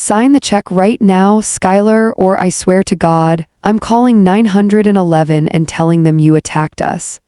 Sign the check right now, Skylar, or I swear to God, I'm calling 911 and telling them you attacked us."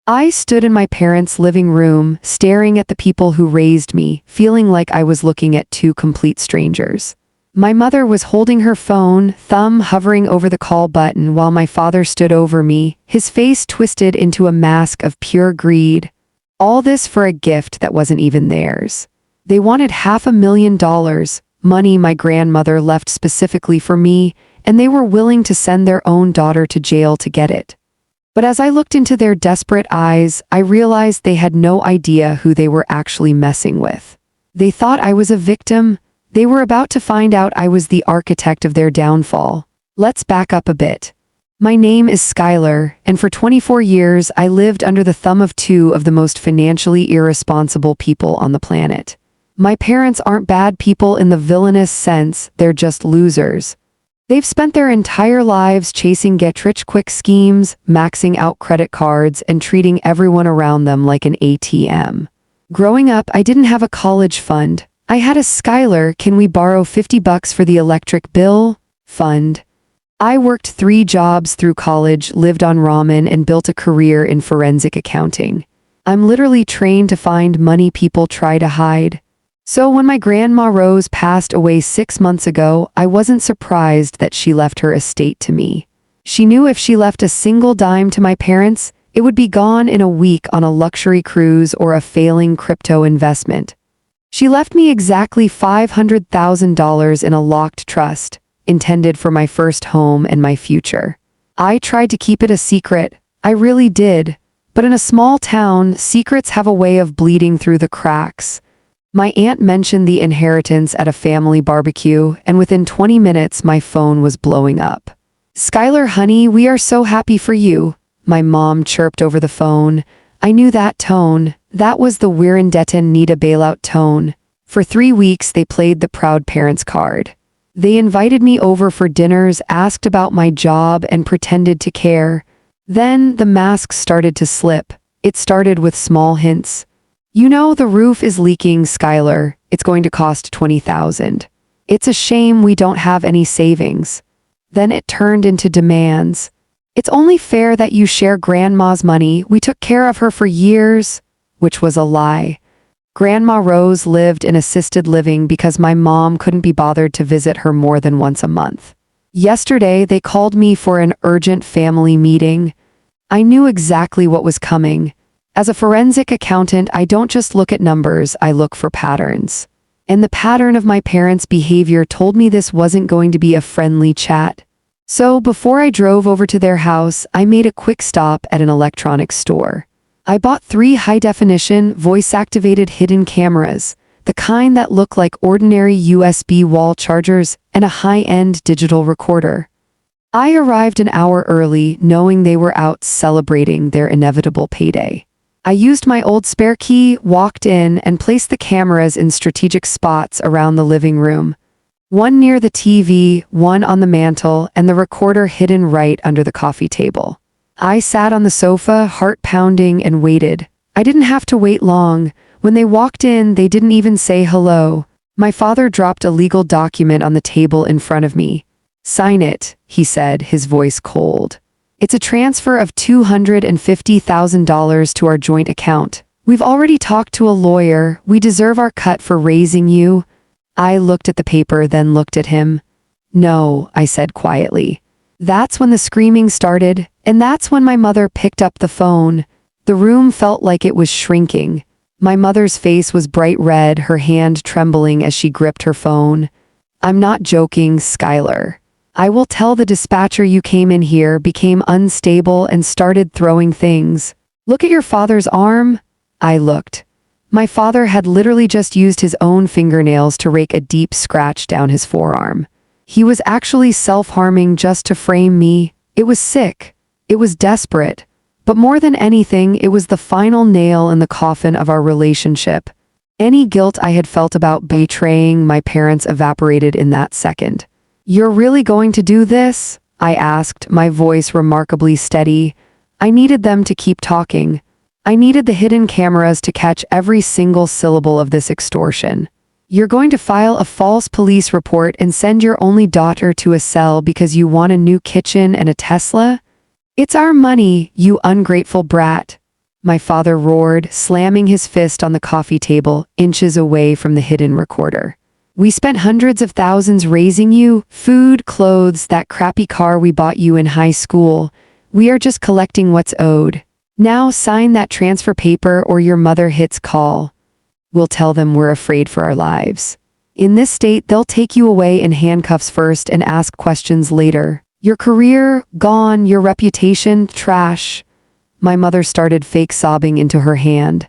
I stood in my parents' living room, staring at the people who raised me, feeling like I was looking at two complete strangers. My mother was holding her phone, thumb hovering over the call button, while my father stood over me, his face twisted into a mask of pure greed. All this for a gift that wasn't even theirs. They wanted $500,000, money my grandmother left specifically for me, and they were willing to send their own daughter to jail to get it. But as I looked into their desperate eyes, I realized they had no idea who they were actually messing with. They thought I was a victim. They were about to find out I was the architect of their downfall. Let's back up a bit. My name is Skylar, and for 24 years I lived under the thumb of two of the most financially irresponsible people on the planet. My parents aren't bad people in the villainous sense, they're just losers. They've spent their entire lives chasing get-rich-quick schemes, maxing out credit cards, and treating everyone around them like an ATM. Growing up, I didn't have a college fund. I had a Skylar, can we borrow $50 for the electric bill? Fund. I worked 3 jobs through college, lived on ramen, and built a career in forensic accounting. I'm literally trained to find money people try to hide. So when my grandma Rose passed away 6 months ago, I wasn't surprised that she left her estate to me. She knew if she left a single dime to my parents, it would be gone in a week on a luxury cruise or a failing crypto investment. She left me exactly $500,000 in a locked trust, intended for my first home and my future. I tried to keep it a secret, I really did. But in a small town, secrets have a way of bleeding through the cracks. My aunt mentioned the inheritance at a family barbecue, and within 20 minutes my phone was blowing up. "Skylar, honey, we are so happy for you," my mom chirped over the phone. I knew that tone. That was the "we're in debt and need a bailout" tone. For 3 weeks they played the proud parents card. They invited me over for dinners, asked about my job, and pretended to care. Then the mask started to slip. It started with small hints. "You know, the roof is leaking, Skylar. It's going to cost $20,000. It's a shame we don't have any savings." Then it turned into demands. "It's only fair that you share grandma's money. We took care of her for years," which was a lie. Grandma Rose lived in assisted living because my mom couldn't be bothered to visit her more than once a month. Yesterday, they called me for an urgent family meeting. I knew exactly what was coming. As a forensic accountant, I don't just look at numbers, I look for patterns. And the pattern of my parents' behavior told me this wasn't going to be a friendly chat. So before I drove over to their house, I made a quick stop at an electronics store. I bought 3 high-definition, voice-activated hidden cameras, the kind that look like ordinary USB wall chargers, and a high-end digital recorder. I arrived an hour early, knowing they were out celebrating their inevitable payday. I used my old spare key, walked in, and placed the cameras in strategic spots around the living room. One near the TV, one on the mantle, and the recorder hidden right under the coffee table. I sat on the sofa, heart pounding, and waited. I didn't have to wait long. When they walked in, they didn't even say hello. My father dropped a legal document on the table in front of me. "Sign it," he said, his voice cold. "It's a transfer of $250,000 to our joint account. We've already talked to a lawyer. We deserve our cut for raising you." I looked at the paper, then looked at him. "No," I said quietly. That's when the screaming started, and that's when my mother picked up the phone. The room felt like it was shrinking. My mother's face was bright red, her hand trembling as she gripped her phone. "I'm not joking, Skylar. I will tell the dispatcher you came in here, became unstable, and started throwing things. Look at your father's arm." I looked. My father had literally just used his own fingernails to rake a deep scratch down his forearm. He was actually self-harming just to frame me. It was sick. It was desperate. But more than anything, it was the final nail in the coffin of our relationship. Any guilt I had felt about betraying my parents evaporated in that second. "You're really going to do this?" I asked, my voice remarkably steady. I needed them to keep talking. I needed the hidden cameras to catch every single syllable of this extortion. You're going to file a false police report and send your only daughter to a cell because you want a new kitchen and a Tesla? It's our money, you ungrateful brat, my father roared, slamming his fist on the coffee table, inches away from the hidden recorder. We spent hundreds of thousands raising you, food, clothes, that crappy car we bought you in high school. We are just collecting what's owed. Now sign that transfer paper or your mother hits call. We'll tell them we're afraid for our lives. In this state, they'll take you away in handcuffs first and ask questions later. Your career, gone, your reputation, trash. My mother started fake sobbing into her hand.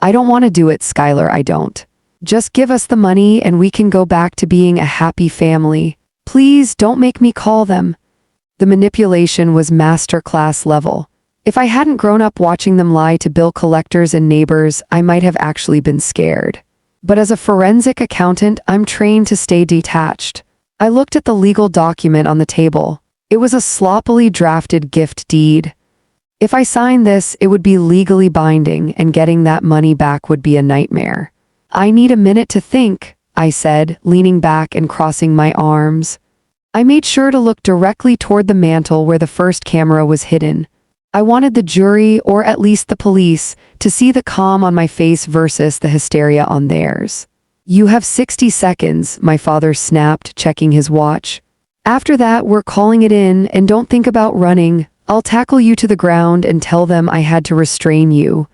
I don't want to do it, Skylar, I don't. Just give us the money and we can go back to being a happy family. Please don't make me call them. The manipulation was masterclass level. If I hadn't grown up watching them lie to bill collectors and neighbors, I might have actually been scared. But as a forensic accountant, I'm trained to stay detached. I looked at the legal document on the table. It was a sloppily drafted gift deed. If I signed this, it would be legally binding, and getting that money back would be a nightmare. I need a minute to think, I said, leaning back and crossing my arms. I made sure to look directly toward the mantel where the first camera was hidden. I wanted the jury, or at least the police, to see the calm on my face versus the hysteria on theirs. You have 60 seconds, my father snapped, checking his watch. After that, we're calling it in, and don't think about running. I'll tackle you to the ground and tell them I had to restrain you.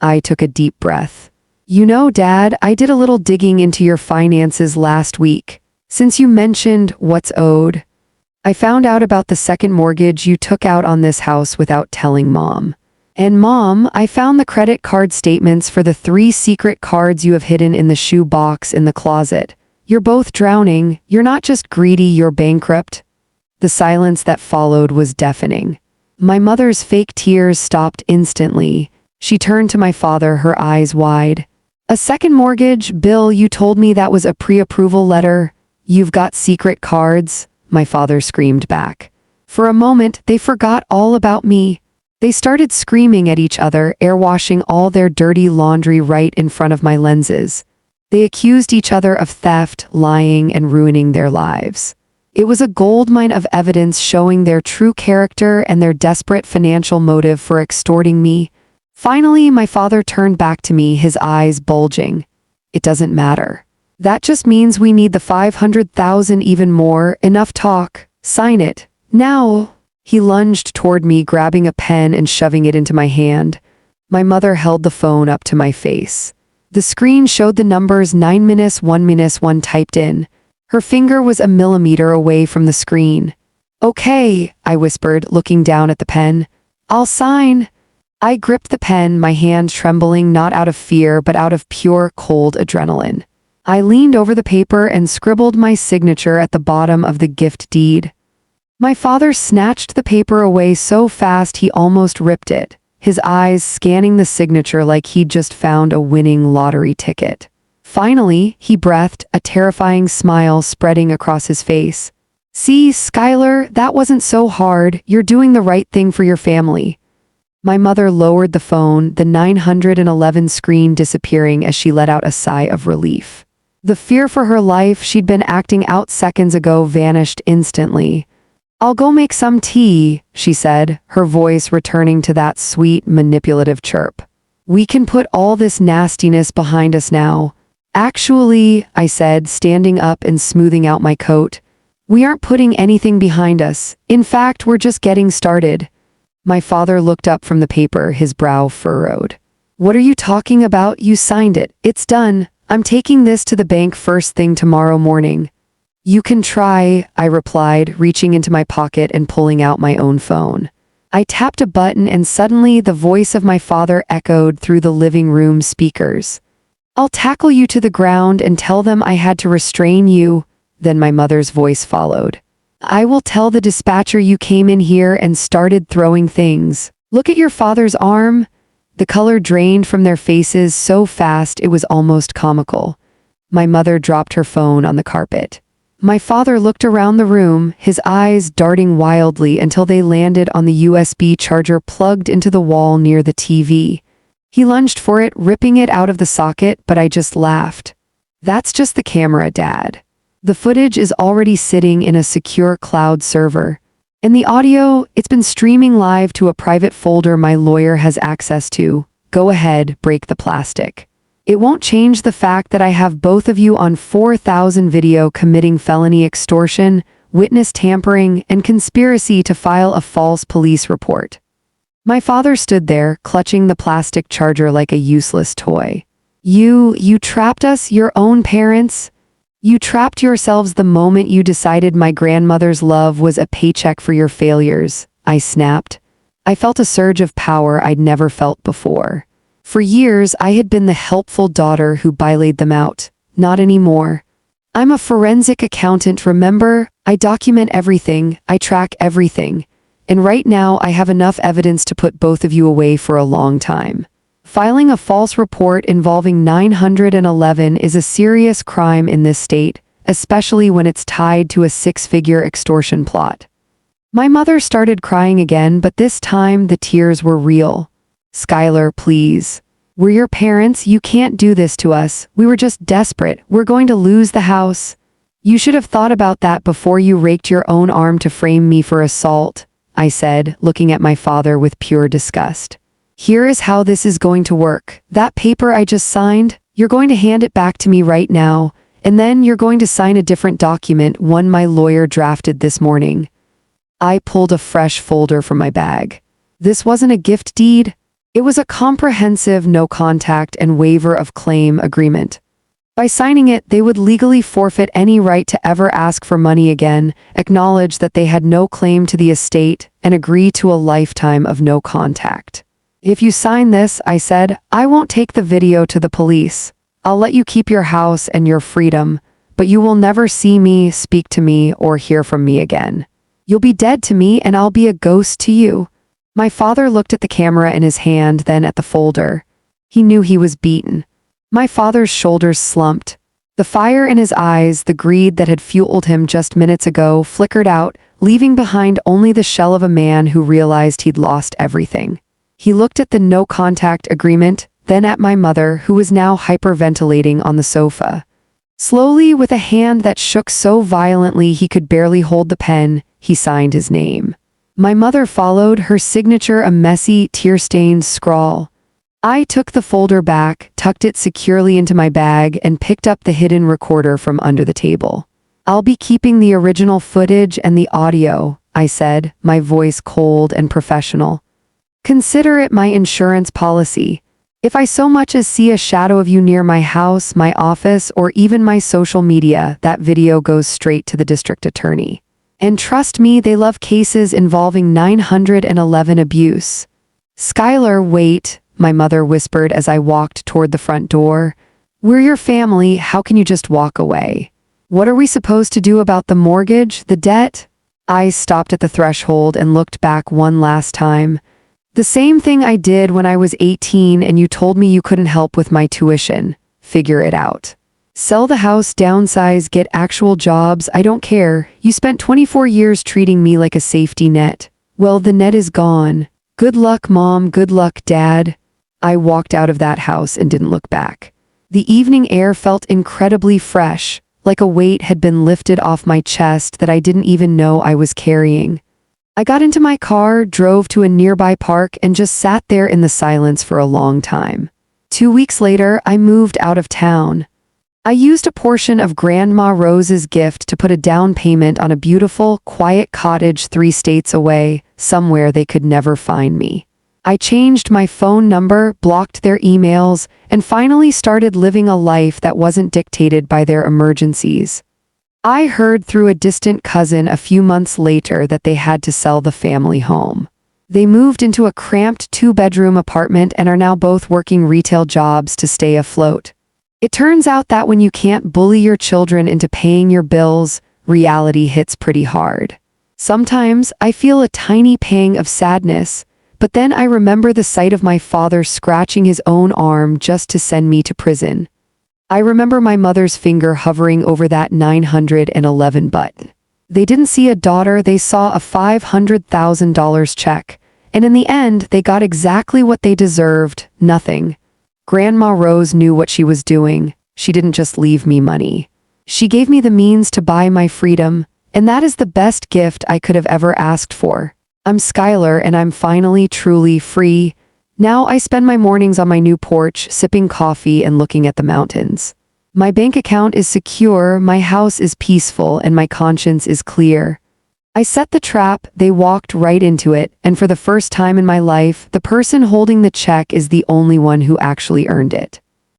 I took a deep breath. You know, Dad, I did a little digging into your finances last week. Since you mentioned what's owed, I found out about the second mortgage you took out on this house without telling Mom. And Mom, I found the credit card statements for the 3 secret cards you have hidden in the shoe box in the closet. You're both drowning. You're not just greedy, you're bankrupt. The silence that followed was deafening. My mother's fake tears stopped instantly. She turned to my father, her eyes wide. A second mortgage, Bill, you told me that was a pre-approval letter. You've got secret cards, my father screamed back. For a moment, they forgot all about me. They started screaming at each other, airwashing all their dirty laundry right in front of my lenses. They accused each other of theft, lying, and ruining their lives. It was a goldmine of evidence showing their true character and their desperate financial motive for extorting me. Finally, my father turned back to me, his eyes bulging. It doesn't matter. That just means we need the 500,000 even more. Enough talk. Sign it. Now. He lunged toward me, grabbing a pen and shoving it into my hand. My mother held the phone up to my face. The screen showed the numbers 9-1-1 typed in. Her finger was a millimeter away from the screen. Okay, I whispered, looking down at the pen. I'll sign. I gripped the pen, my hand trembling not out of fear but out of pure, cold adrenaline. I leaned over the paper and scribbled my signature at the bottom of the gift deed. My father snatched the paper away so fast he almost ripped it, his eyes scanning the signature like he'd just found a winning lottery ticket. Finally, he breathed, a terrifying smile spreading across his face. See, Skylar, that wasn't so hard. You're doing the right thing for your family. My mother lowered the phone, the 911 screen disappearing as she let out a sigh of relief. The fear for her life she'd been acting out seconds ago vanished instantly. I'll go make some tea, she said, her voice returning to that sweet, manipulative chirp. We can put all this nastiness behind us now. Actually, I said, standing up and smoothing out my coat, we aren't putting anything behind us. In fact, we're just getting started. My father looked up from the paper, his brow furrowed. What are you talking about? You signed it. It's done. I'm taking this to the bank first thing tomorrow morning. You can try, I replied, reaching into my pocket and pulling out my own phone. I tapped a button and suddenly the voice of my father echoed through the living room speakers. I'll tackle you to the ground and tell them I had to restrain you. Then my mother's voice followed. I will tell the dispatcher you came in here and started throwing things. Look at your father's arm. The color drained from their faces so fast it was almost comical. My mother dropped her phone on the carpet. My father looked around the room, his eyes darting wildly until they landed on the USB charger plugged into the wall near the TV. He lunged for it, ripping it out of the socket, but I just laughed. That's just the camera, Dad. The footage is already sitting in a secure cloud server. And the audio, it's been streaming live to a private folder my lawyer has access to. Go ahead, break the plastic. It won't change the fact that I have both of you on 4,000 video committing felony extortion, witness tampering, and conspiracy to file a false police report. My father stood there, clutching the plastic charger like a useless toy. You trapped us, your own parents? You trapped yourselves the moment you decided my grandmother's love was a paycheck for your failures, I snapped. I felt a surge of power I'd never felt before. For years, I had been the helpful daughter who bailaid them out. Not anymore. I'm a forensic accountant, remember? I document everything, I track everything. And right now, I have enough evidence to put both of you away for a long time. Filing a false report involving 911 is a serious crime in this state, especially when it's tied to a six-figure extortion plot. My mother started crying again, but this time the tears were real. Skylar, please. We're your parents, you can't do this to us. We were just desperate. We're going to lose the house. You should have thought about that before you raked your own arm to frame me for assault, I said, looking at my father with pure disgust. Here is how this is going to work. That paper I just signed, you're going to hand it back to me right now, and then you're going to sign a different document, one my lawyer drafted this morning. I pulled a fresh folder from my bag. This wasn't a gift deed. It was a comprehensive no-contact and waiver of claim agreement. By signing it, they would legally forfeit any right to ever ask for money again, acknowledge that they had no claim to the estate, and agree to a lifetime of no contact. If you sign this, I said, I won't take the video to the police. I'll let you keep your house and your freedom, but you will never see me, speak to me, or hear from me again. You'll be dead to me and I'll be a ghost to you. My father looked at the camera in his hand, then at the folder. He knew he was beaten. My father's shoulders slumped. The fire in his eyes, the greed that had fueled him just minutes ago, flickered out, leaving behind only the shell of a man who realized he'd lost everything. He looked at the no-contact agreement, then at my mother, who was now hyperventilating on the sofa. Slowly, with a hand that shook so violently he could barely hold the pen, he signed his name. My mother followed, her signature a messy, tear-stained scrawl. I took the folder back, tucked it securely into my bag, and picked up the hidden recorder from under the table. I'll be keeping the original footage and the audio, I said, my voice cold and professional. Consider it my insurance policy. If I so much as see a shadow of you near my house, my office, or even my social media, that video goes straight to the district attorney. And trust me, they love cases involving 911 abuse. Skylar, wait, my mother whispered as I walked toward the front door. We're your family, how can you just walk away? What are we supposed to do about the mortgage, the debt? I stopped at the threshold and looked back one last time. The same thing I did when I was 18 and you told me you couldn't help with my tuition. Figure it out. Sell the house, downsize, get actual jobs, I don't care. You spent 24 years treating me like a safety net. Well, the net is gone. Good luck, Mom, good luck, Dad. I walked out of that house and didn't look back. The evening air felt incredibly fresh, like a weight had been lifted off my chest that I didn't even know I was carrying. I got into my car, drove to a nearby park, and just sat there in the silence for a long time. 2 weeks later, I moved out of town. I used a portion of Grandma Rose's gift to put a down payment on a beautiful, quiet cottage 3 states away, somewhere they could never find me. I changed my phone number, blocked their emails, and finally started living a life that wasn't dictated by their emergencies. I heard through a distant cousin a few months later that they had to sell the family home. They moved into a cramped 2-bedroom apartment and are now both working retail jobs to stay afloat. It turns out that when you can't bully your children into paying your bills, reality hits pretty hard. Sometimes I feel a tiny pang of sadness, but then I remember the sight of my father scratching his own arm just to send me to prison. I remember my mother's finger hovering over that 911 button. They didn't see a daughter, they saw a $500,000 check, and in the end, they got exactly what they deserved, nothing. Grandma Rose knew what she was doing. She didn't just leave me money. She gave me the means to buy my freedom, and that is the best gift I could have ever asked for. I'm Skylar, and I'm finally truly free. Now I spend my mornings on my new porch, sipping coffee and looking at the mountains. My bank account is secure, my house is peaceful, and my conscience is clear. I set the trap, they walked right into it, and for the first time in my life, the person holding the check is the only one who actually earned it.